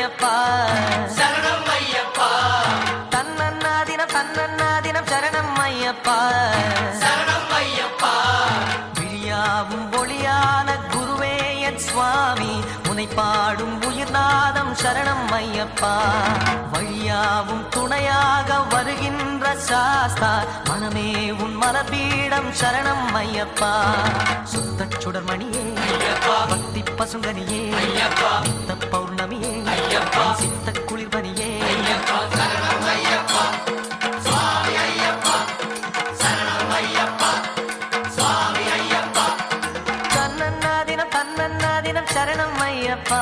ஐயப்பா சரணம் ஐயப்பா தன்னன்னாதினம் சரணம் ஐயப்பா சரணம் ஐயப்பா விழியாவும் ஒளியான குருவே என் சுவாமி உனை பாடும் உயிர்நாதம் சரணம் ஐயப்பா வழியாவும் துணையாக வருகின்ற சாஸ்தா மனமே உன் மலபீடம் சரணம் ஐயப்பா சுத்த சுடர்மணியே பக்தி பசுங்கனியே நித்த பௌர்ணமியே சித்த குளிர்பனியே சரணம் ஐயப்பா சுவாமி ஐயப்பா சரணம் ஐயப்பா சுவாமி ஐயப்பா தன்னன்னாதினம் சரணம் ஐயப்பா